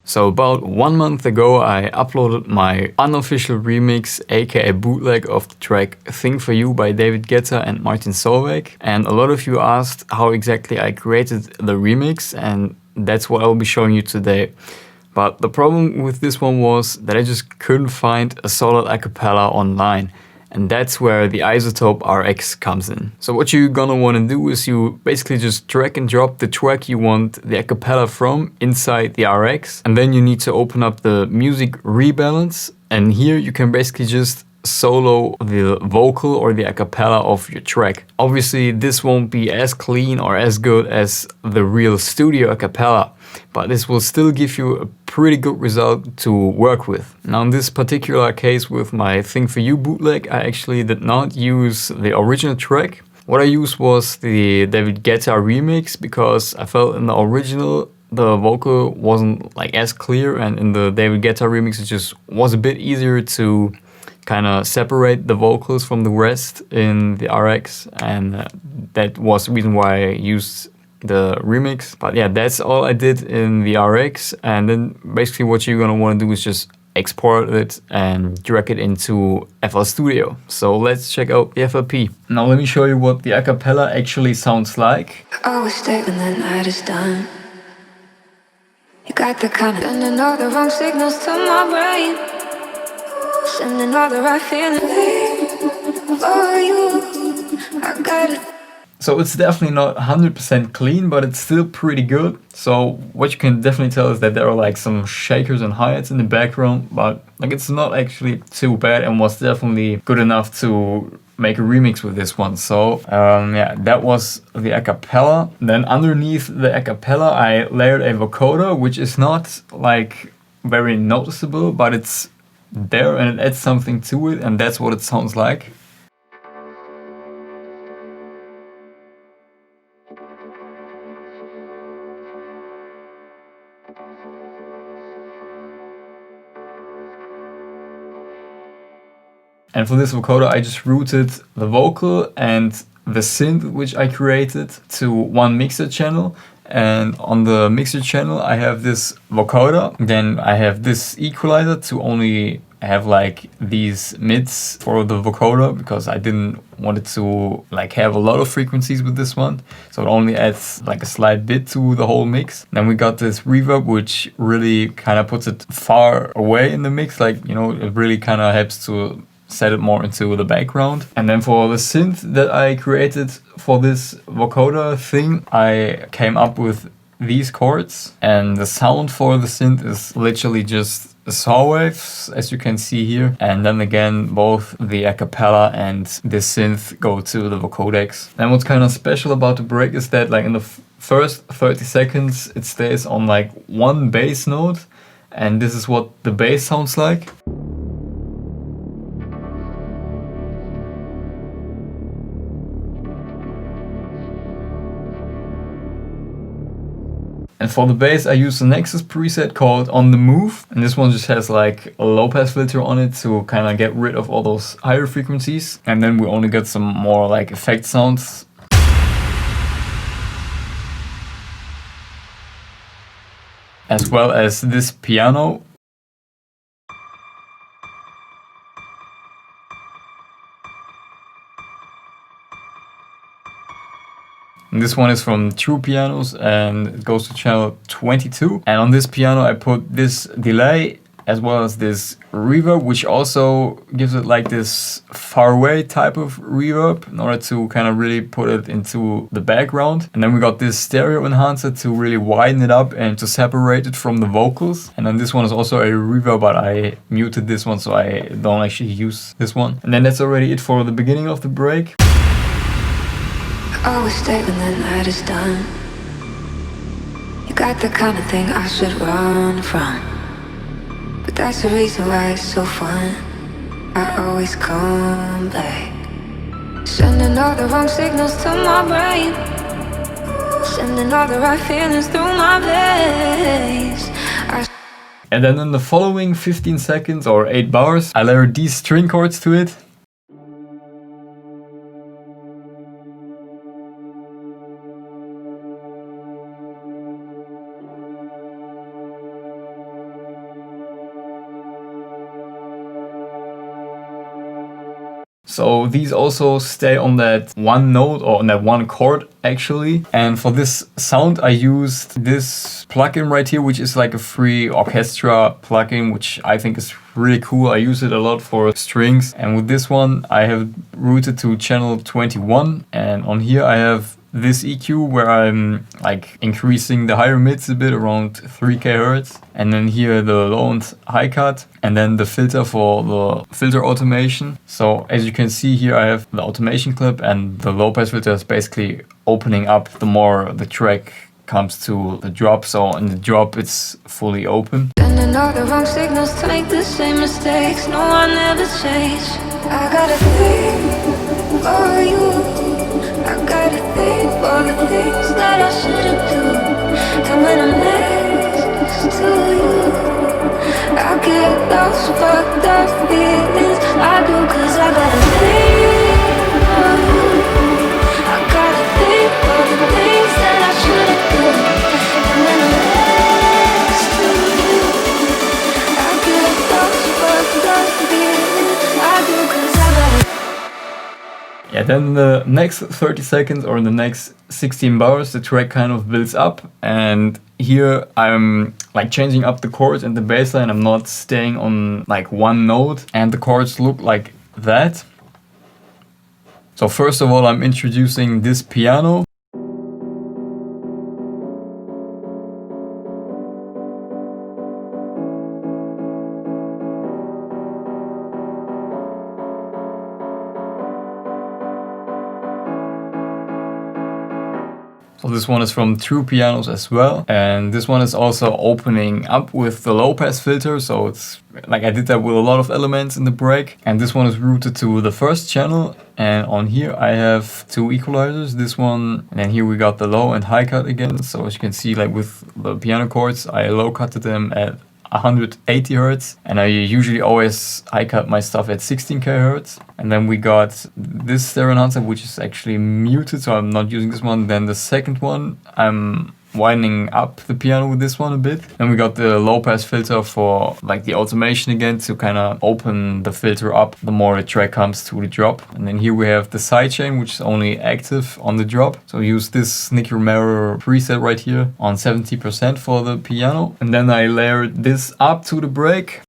So about 1 month ago, I uploaded my unofficial remix, aka bootleg, of the track Thing For You by David Guetta and Martin Solveig. And a lot of you asked how exactly I created the remix, and that's what I'll be showing you today. But the problem with this one was that I just couldn't find a solid acapella online. And that's where the Isotope RX comes in. So what you're gonna wanna do is you basically just drag and drop the track you want the acapella from inside the RX. And then you need to open up the music rebalance. And here you can basically just solo the vocal or the acapella of your track. Obviously this won't be as clean or as good as the real studio acapella, but this will still give you a pretty good result to work with. Now in this particular case with my Thing For You bootleg, I actually did not use the original track. What I used was the David Guetta remix because I felt in the original the vocal wasn't like as clear, and in the David Guetta remix it just was a bit easier to kind of separate the vocals from the rest in the RX, and that was the reason why I used the remix. But yeah, that's all I did in the RX, and then basically what you're gonna want to do is just export it and drag it into FL Studio. So let's check out the FLP. Now let me show you what the acapella actually sounds like. I always stay when the night is done. You got the kind of sending all the wrong signals to my brain, sending all the right feelings for you. I got it. So it's definitely not 100% clean, but it's still pretty good. So what you can definitely tell is that there are like some shakers and hi-hats in the background, but like it's not actually too bad and was definitely good enough to make a remix with this one. So yeah, that was the acapella. Then underneath the acapella, I layered a vocoder, which is not like very noticeable, but it's there and it adds something to it, and that's what it sounds like. And for this vocoder, I just routed the vocal and the synth which I created to one mixer channel. And on the mixer channel, I have this vocoder. Then I have this equalizer to only have like these mids for the vocoder, because I didn't want it to like have a lot of frequencies with this one. So it only adds like a slight bit to the whole mix. Then we got this reverb, which really kind of puts it far away in the mix. Like, you know, it really kind of helps to set it more into the background. And then for the synth that I created for this vocoder thing, I came up with these chords, and the sound for the synth is literally just saw waves, as you can see here. And then again, both the acapella and the synth go to the vocodecs. And what's kind of special about the break is that like in the first 30 seconds, it stays on like one bass note, and this is what the bass sounds like. And for the bass, I use the Nexus preset called On The Move. And this one just has like a low pass filter on it to kind of get rid of all those higher frequencies. And then we only get some more like effect sounds. As well as this piano. And this one is from True Pianos and it goes to channel 22. And on this piano I put this delay as well as this reverb, which also gives it like this far away type of reverb in order to kind of really put it into the background. And then we got this stereo enhancer to really widen it up and to separate it from the vocals. And then this one is also a reverb, but I muted this one so I don't actually use this one. And then that's already it for the beginning of the break. Always stay when the night is done. You got the kind of thing I should run from, but that's the reason why it's so fun. I always come back, sending all the wrong signals to my brain, sending all the right feelings through my veins. And then in the following 15 seconds or 8 bars, I layer these string chords to it. So these also stay on that one note or on that one chord actually. And for this sound I used this plugin right here, which is like a free orchestra plugin, which I think is really cool. I use it a lot for strings. And with this one I have routed to channel 21, and on here I have this EQ where I'm like increasing the higher mids a bit, around 3 kHz, and then here the low and high cut, and then the filter for the filter automation. So as you can see here I have the automation clip, and the low pass filter is basically opening up the more the track comes to the drop. So in the drop it's fully open. Sending all the wrong signals to make the same mistakes. No, I never change. I got a thing for you. I got a thing for the things that I shouldn't do. And when I'm next to you, I get those fucked up feelings. I do, 'cause I got a thing for you. I got a thing for the things that I shouldn't do. And when I'm next to you, I get those fucked up feelings. I do, 'cause I got a Yeah, then the next 30 seconds or the next 16 bars, the track kind of builds up, and here I'm like changing up the chords and the bass line. I'm not staying on like one note, and the chords look like that. So first of all, I'm introducing this piano. So this one is from True Pianos as well, and this one is also opening up with the low pass filter, so it's like I did that with a lot of elements in the break. And this one is routed to the first channel, and on here I have 2 equalizers, this one, and then here we got the low and high cut again. So as you can see, like with the piano chords, I low cutted them at 180 Hz, and I usually always high cut my stuff at 16 kHz. And then we got this stereo enhancer, which is actually muted, so I'm not using this one. Then the second one, I'm widening up the piano with this one a bit. Then we got the low pass filter for like the automation again, to kind of open the filter up the more the track comes to the drop. And then here we have the sidechain, which is only active on the drop. So use this Nicky Romero preset right here on 70% for the piano. And then I layered this up to the break.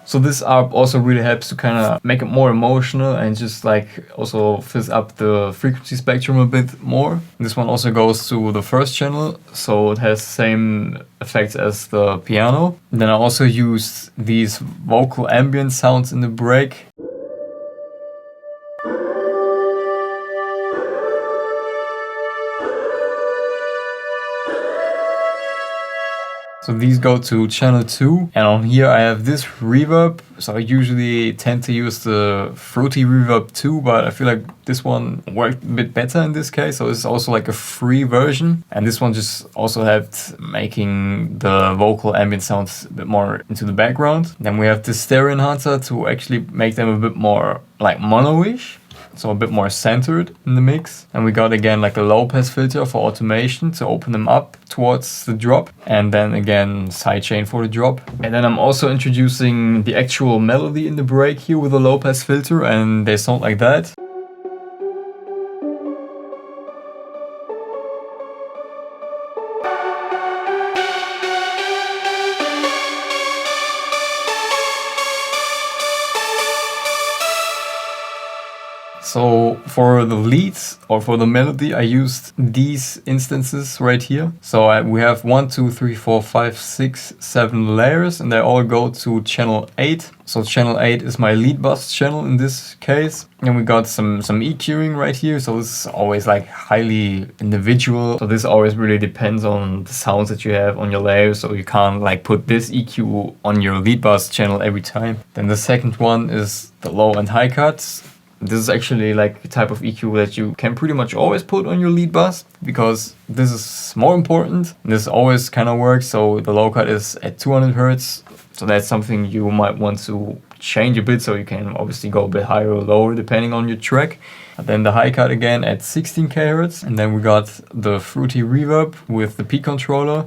So this arp also really helps to kind of make it more emotional, and just like also fills up the frequency spectrum a bit more. This one also goes to the first channel, so it has the same effects as the piano. And then I also used these vocal ambient sounds in the break. So these go to channel 2, and on here I have this reverb. So I usually tend to use the fruity reverb too, but I feel like this one worked a bit better in this case. So it's also like a free version, and this one just also helped making the vocal ambient sounds a bit more into the background. Then we have the stereo enhancer to actually make them a bit more like mono-ish, so a bit more centered in the mix. And we got again like a low pass filter for automation to open them up towards the drop, and then again sidechain for the drop. And then I'm also introducing the actual melody in the break here with a low pass filter, and they sound like that. So for the leads or for the melody, I used these instances right here. So we have 1, 2, 3, 4, 5, 6, 7 layers, and they all go to channel 8. So channel 8 is my lead bass channel in this case. And we got some EQing right here. So this is always like highly individual. So this always really depends on the sounds that you have on your layers. So you can't like put this EQ on your lead bass channel every time. Then the second one is the low and high cuts. This is actually like a type of EQ that you can pretty much always put on your lead bass, because this is more important. This always kind of works. So the low cut is at 200 Hz. So that's something you might want to change a bit, so you can obviously go a bit higher or lower depending on your track. And then the high cut again at 16 kHz. And then we got the fruity reverb with the peak controller.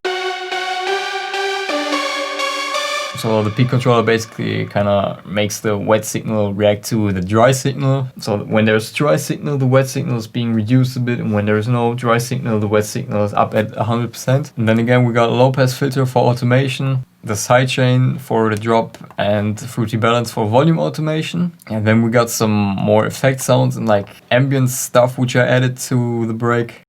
So the peak controller basically kind of makes the wet signal react to the dry signal. So when there's dry signal, the wet signal is being reduced a bit, and when there's no dry signal, the wet signal is up at 100%. And then again, we got a low pass filter for automation, the sidechain for the drop, and fruity balance for volume automation. And then we got some more effect sounds and like ambient stuff which I added to the break.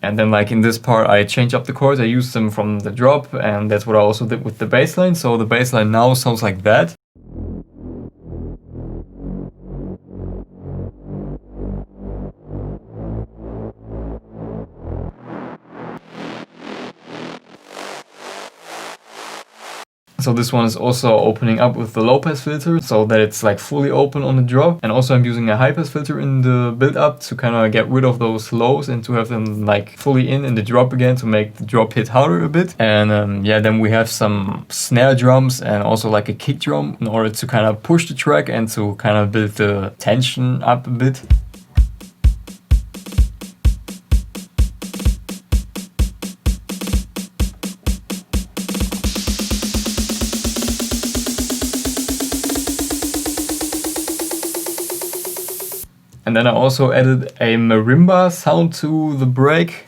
And then like in this part I changed up the chords, I used them from the drop, and that's what I also did with the bass line. So the bass line now sounds like that. So this one is also opening up with the low pass filter so that it's like fully open on the drop. And also I'm using a high pass filter in the build up to kind of get rid of those lows and to have them like fully in the drop again to make the drop hit harder a bit. And yeah, then we have some snare drums and also like a kick drum in order to kind of push the track and to kind of build the tension up a bit. And then I also added a marimba sound to the break.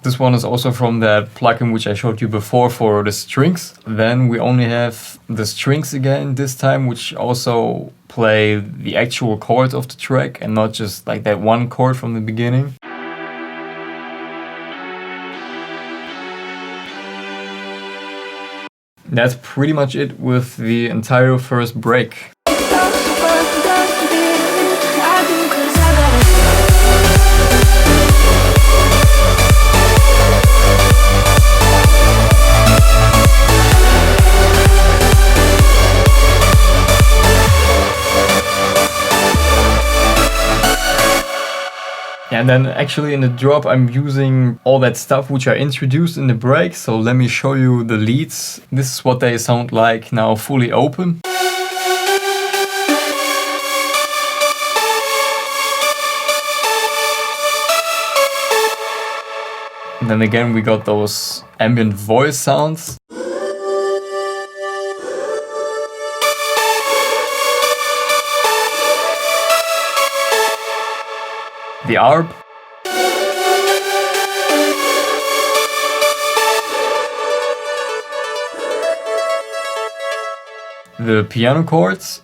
This one is also from that plugin which I showed you before for the strings. Then we only have the strings again this time, which also play the actual chords of the track and not just like that one chord from the beginning. That's pretty much it with the entire first break. And then actually in the drop I'm using all that stuff which I introduced in the break. So let me show you the leads. This is what they sound like now fully open. And then again we got those ambient voice sounds. The arp. The piano chords.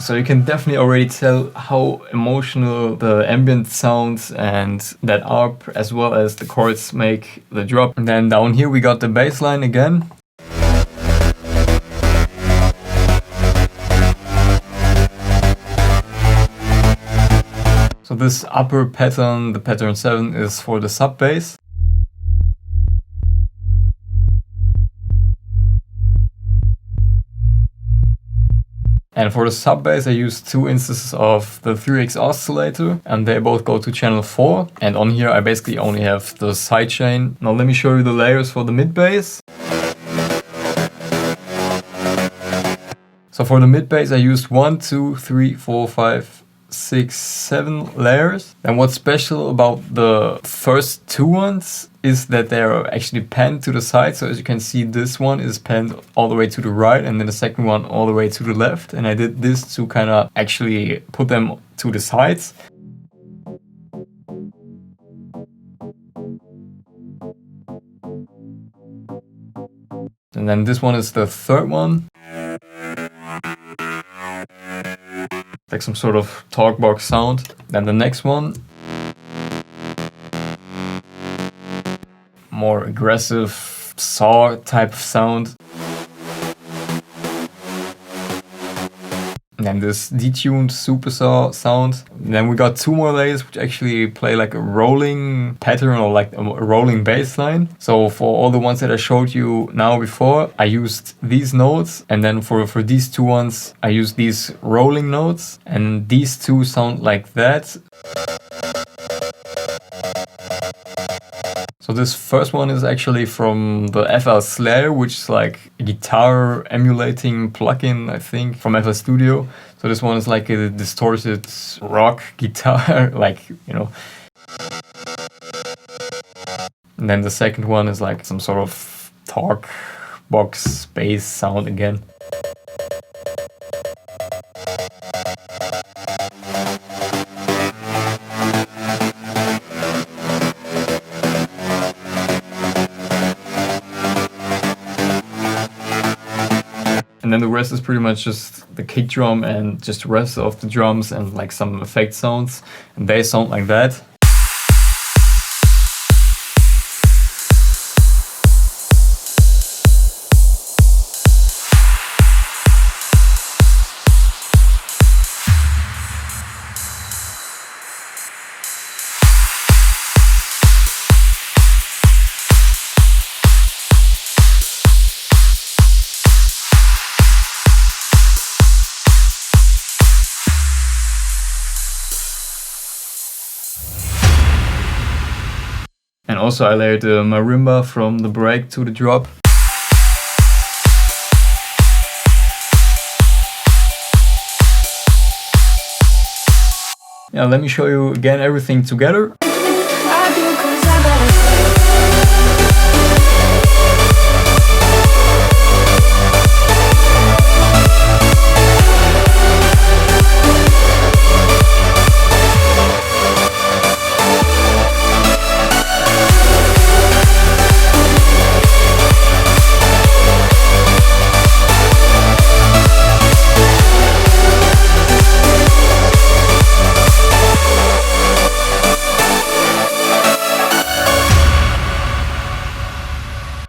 So you can definitely already tell how emotional the ambient sounds and that arp as well as the chords make the drop. And then down here we got the bass line again. So this upper pattern, the pattern 7, is for the sub bass. And for the sub bass I used 2 instances of the 3X oscillator, and they both go to channel 4. And on here I basically only have the sidechain. Now let me show you the layers for the mid bass. So for the mid bass I used 1, 2, 3, 4, 5, 6, 7 layers. And what's special about the first 2 ones is that they are actually panned to the side. So as you can see, this one is panned all the way to the right and then the second one all the way to the left. And I did this to kind of actually put them to the sides. And then this one is the third one. Like some sort of talk box sound. Then the next one more aggressive saw type of sound. And then this detuned super saw sound. And then we got 2 more layers which actually play like a rolling pattern or like a rolling bass line. So for all the ones that I showed you now before, I used these notes, and then for these 2 ones I used these rolling notes, and these 2 sound like that. So this first one is actually from the FL Slayer, which is like a guitar emulating plugin, I think, from FL Studio. So this one is like a distorted rock guitar, like, you know. And then the second one is like some sort of talk box bass sound again. And then the rest is pretty much just the kick drum and just the rest of the drums and like some effect sounds. And they sound like that. And also I layered the marimba from the break to the drop. Yeah, let me show you again everything together.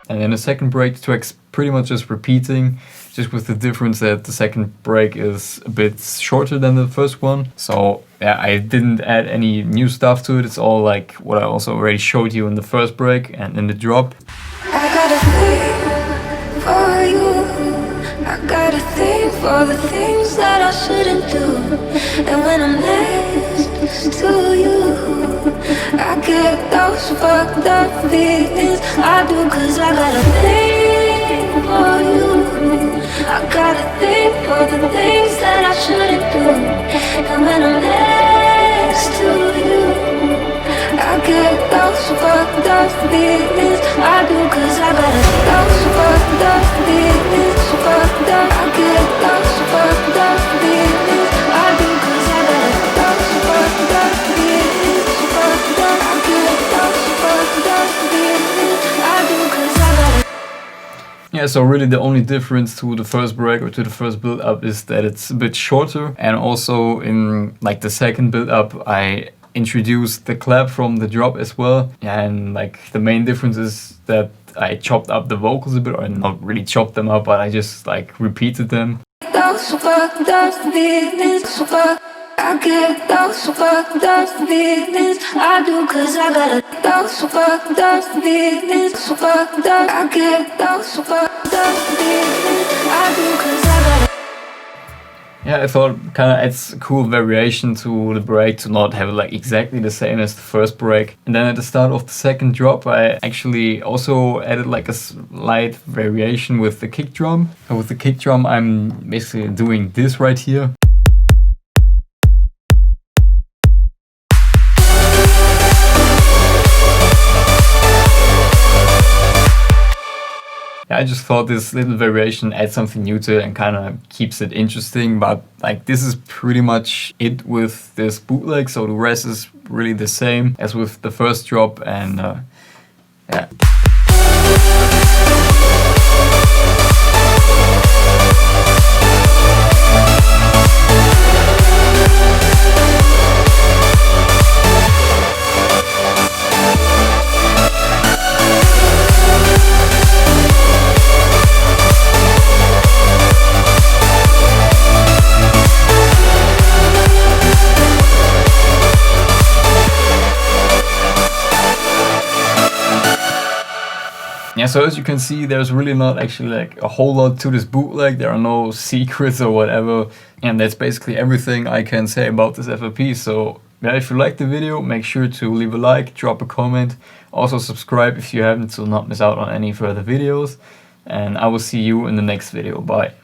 And then the second break, the track's pretty much just repeating, just with the difference that the second break is a bit shorter than the first one. So yeah, I didn't add any new stuff to it. It's all like what I also already showed you in the first break and in the drop. I got a thing for you. I got a thing for the things that I shouldn't do. And when I'm next to you, I get those fucked up feelings. I do, 'cause I got a thing for you. I got a thing for the things that I shouldn't do. And when I'm next to you, I get those fucked up feelings. I do, 'cause I got those fucked up feelings. Fucked up, I get those fucked up feelings. I do, 'cause I got those fucked up feelings. Fucked up, I get those fucked up feelings. I do, 'cause I got. Yeah, so really the only difference to the first break or to the first build up is that it's a bit shorter, and also in like the second build up I introduced the clap from the drop as well. And like the main difference is that I chopped up the vocals a bit, or not really chopped them up, but I just like repeated them. Those fucked up feelings. I get those fucked up feelings. I do, 'cause I got those fucked up feelings. Fucked up, I get those fucked up feelings. I do, 'cause I got. Yeah, I thought kind of adds a cool variation to the break to not have it like exactly the same as the first break. And then at the start of the second drop, I actually also added like a slight variation with the kick drum. So with the kick drum, I'm basically doing this right here. I just thought this little variation adds something new to it and kind of keeps it interesting, but like this is pretty much it with this bootleg, so the rest is really the same as with the first drop, and yeah. Yeah, so as you can see, there's really not actually like a whole lot to this bootleg. There are no secrets or whatever. And that's basically everything I can say about this FLP. So yeah, if you liked the video, make sure to leave a like, drop a comment. Also subscribe if you haven't, to not miss out on any further videos. And I will see you in the next video. Bye.